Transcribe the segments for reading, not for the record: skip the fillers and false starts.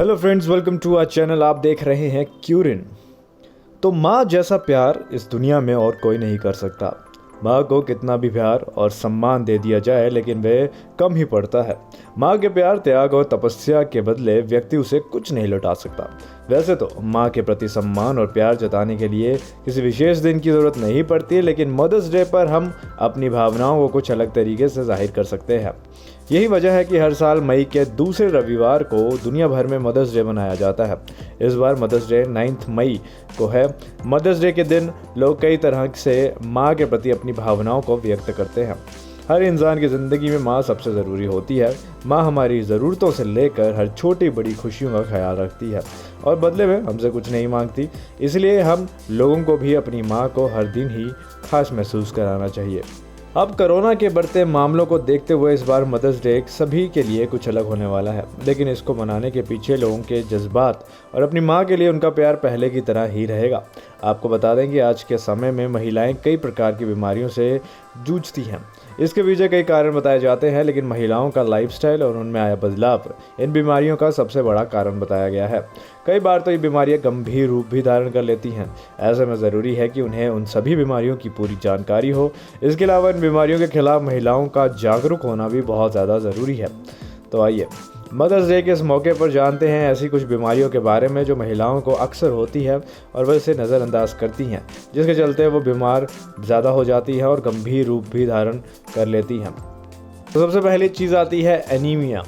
Hello friends, welcome to our channel. आप देख रहे हैं क्यूरिन। तो माँ जैसा प्यार इस दुनिया में और कोई नहीं कर सकता। माँ को कितना भी प्यार और सम्मान दे दिया जाए लेकिन वह कम ही पड़ता है। माँ के प्यार, त्याग और तपस्या के बदले व्यक्ति उसे कुछ नहीं लौटा सकता। वैसे तो माँ के प्रति सम्मान और प्यार जताने के लिए किसी विशेष दिन की ज़रूरत नहीं पड़ती, लेकिन मदर्स डे पर हम अपनी भावनाओं को कुछ अलग तरीके से जाहिर कर सकते हैं। यही वजह है कि हर साल मई के दूसरे रविवार को दुनिया भर में मदर्स डे मनाया जाता है। इस बार मदर्स डे 9 मई को है। मदर्स डे के दिन लोग कई तरह से माँ के प्रति अपनी भावनाओं को व्यक्त करते हैं। हर इंसान की ज़िंदगी में माँ सबसे ज़रूरी होती है। माँ हमारी ज़रूरतों से लेकर हर छोटी बड़ी खुशियों का ख्याल रखती है और बदले में हमसे कुछ नहीं मांगती। इसलिए हम लोगों को भी अपनी माँ को हर दिन ही खास महसूस कराना चाहिए। अब कोरोना के बढ़ते मामलों को देखते हुए इस बार मदर्स डे सभी के लिए कुछ अलग होने वाला है, लेकिन इसको मनाने के पीछे लोगों के जज्बात और अपनी माँ के लिए उनका प्यार पहले की तरह ही रहेगा। आपको बता दें कि आज के समय में महिलाएं कई प्रकार की बीमारियों से जूझती हैं। इसके पीछे कई कारण बताए जाते हैं, लेकिन महिलाओं का लाइफस्टाइल और उनमें आया बदलाव इन बीमारियों का सबसे बड़ा कारण बताया गया है। कई बार तो ये बीमारियां गंभीर रूप भी धारण कर लेती हैं। ऐसे में ज़रूरी है कि उन्हें उन सभी बीमारियों की पूरी जानकारी हो। इसके अलावा इन बीमारियों के खिलाफ महिलाओं का जागरूक होना भी बहुत ज़्यादा ज़रूरी है। तो आइए मदर्स डे के इस मौके पर जानते हैं ऐसी कुछ बीमारियों के बारे में जो महिलाओं को अक्सर होती है और वह इसे नज़रअंदाज करती हैं, जिसके चलते वो बीमार ज़्यादा हो जाती है और गंभीर रूप भी धारण कर लेती हैं। तो सबसे पहली चीज़ आती है एनीमिया।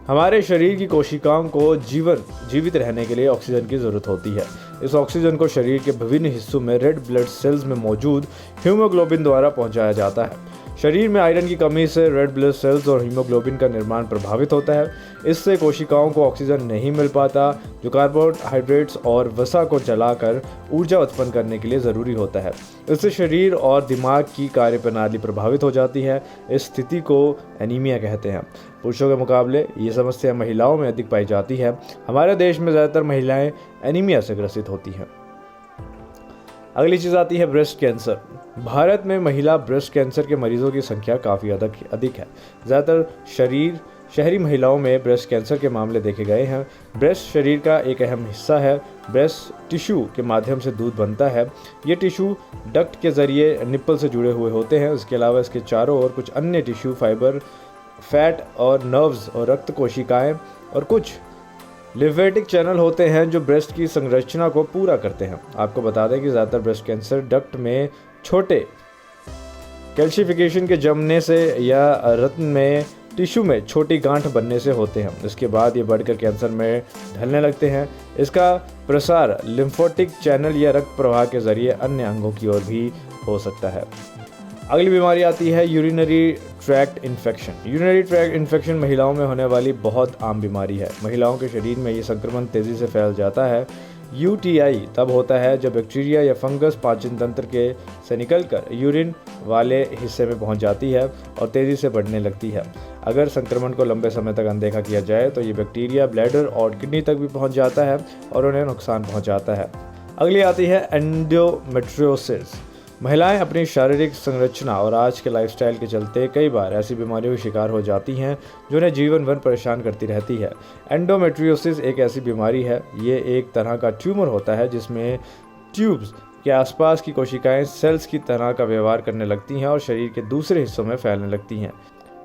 हमारे शरीर की कोशिकाओं को जीवित रहने के लिए ऑक्सीजन की ज़रूरत होती है। इस ऑक्सीजन को शरीर के विभिन्न हिस्सों में रेड ब्लड सेल्स में मौजूद हीमोग्लोबिन द्वारा पहुंचाया जाता है। शरीर में आयरन की कमी से रेड ब्लड सेल्स और हीमोग्लोबिन का निर्माण प्रभावित होता है। इससे कोशिकाओं को ऑक्सीजन नहीं मिल पाता, जो कार्बोहाइड्रेट्स और वसा को जलाकर ऊर्जा उत्पन्न करने के लिए ज़रूरी होता है। इससे शरीर और दिमाग की कार्यप्रणाली प्रभावित हो जाती है। इस स्थिति को एनीमिया कहते हैं। पुरुषों के मुकाबले ये समस्या महिलाओं में अधिक पाई जाती है। हमारे देश में ज़्यादातर महिलाएं एनीमिया से ग्रसित होती हैं। अगली चीज़ आती है ब्रेस्ट कैंसर। भारत में महिला ब्रेस्ट कैंसर के मरीजों की संख्या काफ़ी अधिक है। ज़्यादातर शहरी महिलाओं में ब्रेस्ट कैंसर के मामले देखे गए हैं। ब्रेस्ट शरीर का एक अहम हिस्सा है। ब्रेस्ट टिश्यू के माध्यम से दूध बनता है। ये टिश्यू डक्ट के जरिए निप्पल से जुड़े हुए होते हैं। इसके अलावा इसके चारों ओर कुछ अन्य टिश्यू, फाइबर, फैट और नर्व्स और रक्त कोशिकाएं और कुछ लिम्फेटिक चैनल होते हैं जो ब्रेस्ट की संरचना को पूरा करते हैं। आपको बता दें कि ज़्यादातर ब्रेस्ट कैंसर डक्ट में छोटे कैल्शिफिकेशन के जमने से या रक्त में टिश्यू में छोटी गांठ बनने से होते हैं। इसके बाद ये बढ़कर कैंसर में ढलने लगते हैं। इसका प्रसार लिम्फोटिक चैनल या रक्त प्रवाह के जरिए अन्य अंगों की ओर भी हो सकता है। अगली बीमारी आती है urinary tract infection. Urinary tract infection महिलाओं में होने वाली बहुत आम बीमारी है। महिलाओं के शरीर में ये संक्रमण तेज़ी से फैल जाता है। यूटीआई तब होता है जब बैक्टीरिया या फंगस पाचन तंत्र के से निकलकर यूरिन वाले हिस्से में पहुंच जाती है और तेज़ी से बढ़ने लगती है। अगर संक्रमण को लंबे समय तक अनदेखा किया जाए तो ये बैक्टीरिया ब्लैडर और किडनी तक भी पहुंच जाता है और उन्हें नुकसान पहुंचाता है। अगली आती है एंडोमेट्रियोसिस। महिलाएं अपनी शारीरिक संरचना और आज के लाइफस्टाइल के चलते कई बार ऐसी बीमारियों का शिकार हो जाती हैं जो उन्हें जीवन भर परेशान करती रहती है। एंडोमेट्रियोसिस एक ऐसी बीमारी है। ये एक तरह का ट्यूमर होता है जिसमें ट्यूब्स के आसपास की कोशिकाएं सेल्स की तरह का व्यवहार करने लगती हैं और शरीर के दूसरे हिस्सों में फैलने लगती हैं।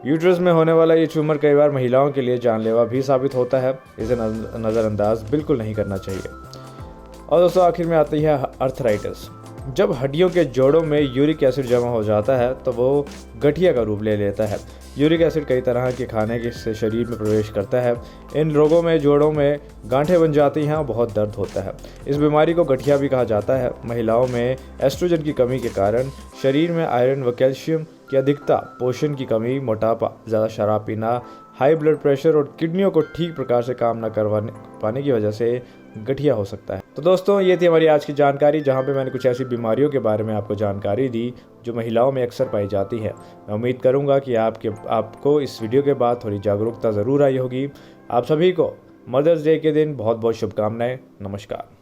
यूट्रस में होने वाला ये ट्यूमर कई बार महिलाओं के लिए जानलेवा भी साबित होता है। इसे नज़रअंदाज बिल्कुल नहीं करना चाहिए। और दोस्तों, आखिर में आती है अर्थराइटिस। जब हड्डियों के जोड़ों में यूरिक एसिड जमा हो जाता है तो वो गठिया का रूप ले लेता है। यूरिक एसिड कई तरह के खाने के से शरीर में प्रवेश करता है। इन रोगों में जोड़ों में गांठें बन जाती हैं और बहुत दर्द होता है। इस बीमारी को गठिया भी कहा जाता है। महिलाओं में एस्ट्रोजन की कमी के कारण शरीर में आयरन व कैल्शियम की अधिकता, पोषण की कमी, मोटापा, ज़्यादा शराब पीना, हाई ब्लड प्रेशर और किडनियों को ठीक प्रकार से काम न करवाने पाने की वजह से गठिया हो सकता है। तो दोस्तों, ये थी हमारी आज की जानकारी, जहाँ पे मैंने कुछ ऐसी बीमारियों के बारे में आपको जानकारी दी जो महिलाओं में अक्सर पाई जाती है। मैं उम्मीद करूँगा कि आपको इस वीडियो के बाद थोड़ी जागरूकता ज़रूर आई होगी। आप सभी को मदर्स डे के दिन बहुत बहुत शुभकामनाएं। नमस्कार।